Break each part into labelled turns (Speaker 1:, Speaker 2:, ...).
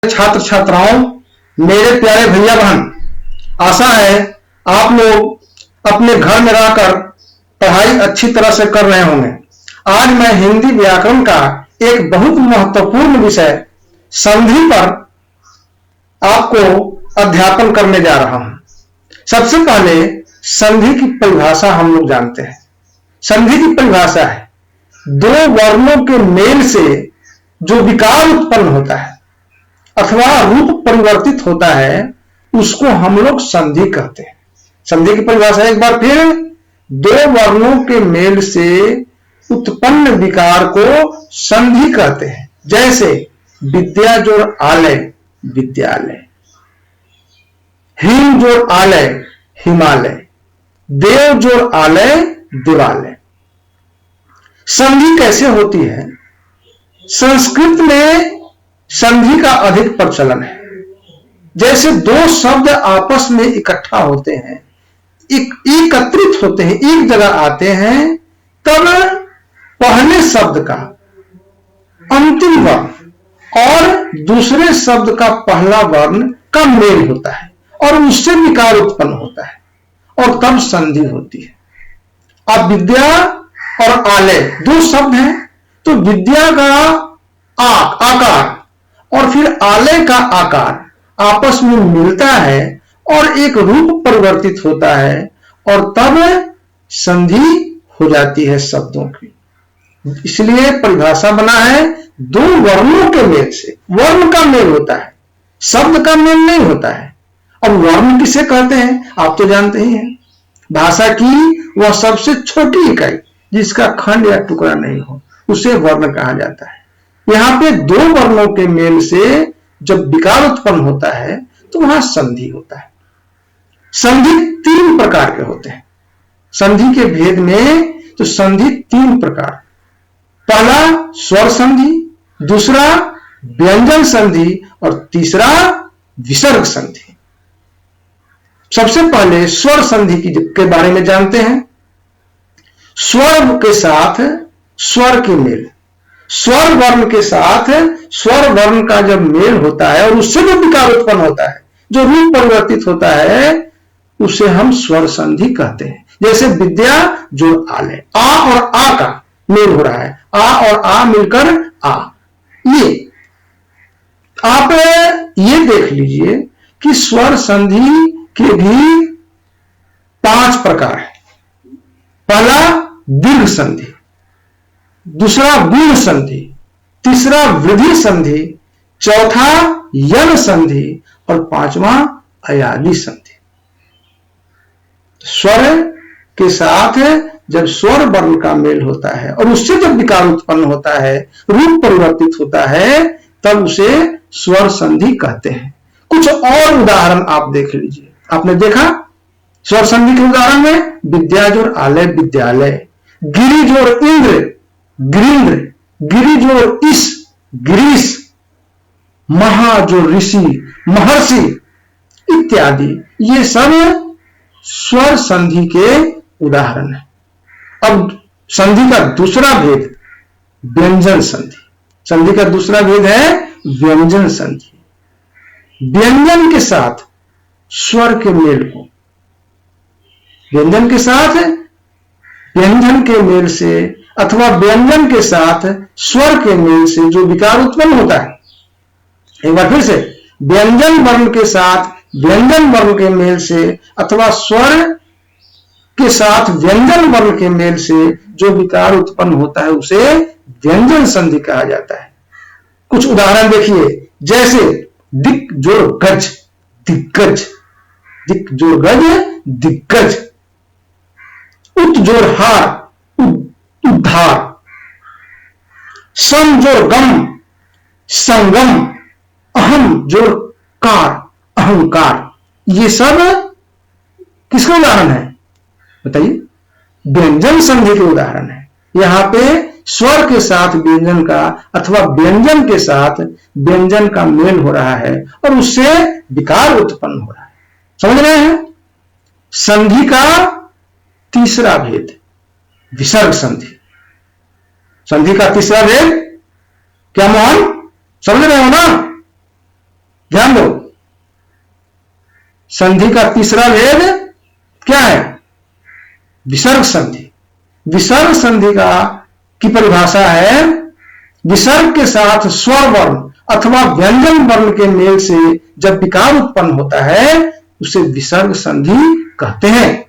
Speaker 1: छात्र छात्राओं, मेरे प्यारे भैया बहन, आशा है आप लोग अपने घर में रहकर पढ़ाई अच्छी तरह से कर रहे होंगे। आज मैं हिंदी व्याकरण का एक बहुत महत्वपूर्ण विषय संधि पर आपको अध्यापन करने जा रहा हूं। सबसे पहले संधि की परिभाषा हम लोग जानते हैं। संधि की परिभाषा है दो वर्णों के मेल से जो विकार उत्पन्न होता है अथवा रूप परिवर्तित होता है उसको हम लोग संधि कहते हैं। संधि की परिभाषा एक बार फिर, दो वर्णों के मेल से उत्पन्न विकार को संधि कहते हैं। जैसे विद्या जोड़ आलय विद्यालय, हिम जोड़ आलय हिमालय, देव जोड़ आलय दिवालय। संधि कैसे होती है? संस्कृत में संधि का अधिक प्रचलन है। जैसे दो शब्द आपस में इकट्ठा होते हैं, एकत्रित होते हैं, एक जगह आते हैं, तब पहले शब्द का अंतिम वर्ण और दूसरे शब्द का पहला वर्ण का मेल होता है और उससे विकार उत्पन्न होता है और तब संधि होती है। अब विद्या और आलय दो शब्द हैं, तो विद्या का आकार और फिर आलय का आकार आपस में मिलता है और एक रूप परिवर्तित होता है और तब संधि हो जाती है शब्दों की। इसलिए परिभाषा बना है दो वर्णों के मेल से। वर्ण का मेल होता है, शब्द का मेल नहीं होता है। अब वर्ण किसे कहते हैं आप तो जानते ही हैं। भाषा की वह सबसे छोटी इकाई जिसका खंड या टुकड़ा नहीं हो उसे वर्ण कहा जाता है। यहां पे दो वर्णों के मेल से जब विकार उत्पन्न होता है तो वहां संधि होता है। संधि तीन प्रकार के होते हैं। संधि के भेद में तो संधि तीन प्रकार, पहला स्वर संधि, दूसरा व्यंजन संधि और तीसरा विसर्ग संधि। सबसे पहले स्वर संधि के बारे में जानते हैं। स्वर के साथ स्वर के मेल, स्वर वर्ण के साथ स्वर वर्ण का जब मेल होता है और उससे जो विकार उत्पन्न होता है, जो रूप परिवर्तित होता है, उसे हम स्वर संधि कहते हैं। जैसे विद्या जोड़ आलय, आ और आ का मेल हो रहा है, आ और आ मिलकर आ। ये आप ये देख लीजिए कि स्वर संधि के भी 5 प्रकार है। पहला दीर्घ संधि, दूसरा गुण संधि, तीसरा वृद्धि संधि, चौथा यन संधि और पांचवा अयादि संधि। स्वर के साथ जब स्वर वर्ण का मेल होता है और उससे जब विकार उत्पन्न होता है, रूप परिवर्तित होता है, तब उसे स्वर संधि कहते हैं। कुछ और उदाहरण आप देख लीजिए। आपने देखा स्वर संधि के उदाहरण में विद्या जोड़ आलय विद्यालय, गिरि जोड़ इंद्र गिरीन्द्र, गिरि जोड़ इस गिरीश, महा जोड़ ऋषि महर्षि इत्यादि। ये सब स्वर संधि के उदाहरण है। अब संधि का दूसरा भेद व्यंजन संधि। संधि का दूसरा भेद है व्यंजन संधि। व्यंजन के साथ स्वर के मेल को, व्यंजन के साथ व्यंजन के मेल से अथवा व्यंजन के साथ स्वर के मेल से जो विकार उत्पन्न होता है, एक बार फिर से, व्यंजन वर्ण के साथ व्यंजन वर्ण के मेल से अथवा स्वर के साथ व्यंजन वर्ण के मेल से जो विकार उत्पन्न होता है उसे व्यंजन संधि कहा जाता है। कुछ उदाहरण देखिए, जैसे दिक जोड़ गज दिग्गज, दिक जोड़ गज दिग्गज, उत जोड़ हार उद्धार, सम जोड़ गम संगम, अहम जोड़ कार अहंकार। ये सब किसका उदाहरण है बताइए? व्यंजन संधि के उदाहरण है। यहां पे स्वर के साथ व्यंजन का अथवा व्यंजन के साथ व्यंजन का मेल हो रहा है और उससे विकार उत्पन्न हो रहा है। समझ रहे हैं? संधि का तीसरा भेद विसर्ग संधि। संधि का तीसरा भेद क्या मोहन? समझ रहे हो ना? संधि का तीसरा भेद क्या है? विसर्ग संधि। विसर्ग संधि की परिभाषा है, विसर्ग के साथ स्वर वर्ण अथवा व्यंजन वर्ण के मेल से जब विकार उत्पन्न होता है उसे विसर्ग संधि कहते हैं।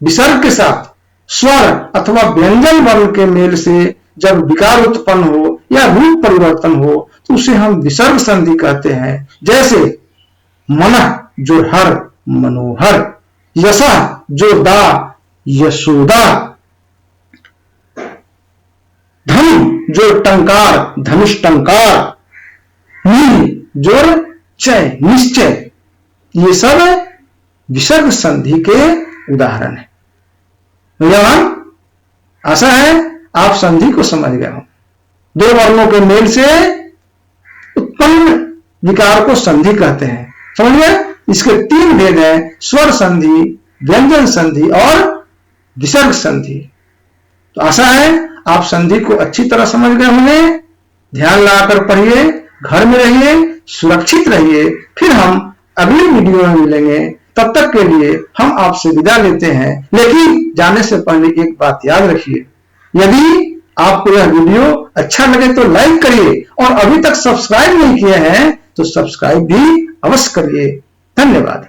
Speaker 1: विसर्ग के साथ स्वर अथवा व्यंजन वर्ण के मेल से जब विकार उत्पन्न हो या रूप परिवर्तन हो तो उसे हम विसर्ग संधि कहते हैं। जैसे मनः जो हर मनोहर, यशः जो दा यशोदा, धन जो टंकार धनुष टंकार, नि जो चय निश्चय, ये सब विसर्ग संधि के उदाहरण है। आशा है आप संधि को समझ गए हो। दो वर्णों के मेल से उत्पन्न विकार को संधि कहते हैं। समझ गए? इसके तीन भेद हैं, स्वर संधि, व्यंजन संधि और विसर्ग संधि। तो आशा है आप संधि को अच्छी तरह समझ गए होंगे। ध्यान लगाकर पढ़िए, घर में रहिए, सुरक्षित रहिए। फिर हम अगली वीडियो में मिलेंगे। तब तक के लिए हम आपसे विदा लेते हैं। लेकिन जाने से पहले एक बात याद रखिए, यदि आपको यह वीडियो अच्छा लगे तो लाइक करिए और अभी तक सब्सक्राइब नहीं किए हैं तो सब्सक्राइब भी अवश्य करिए। धन्यवाद।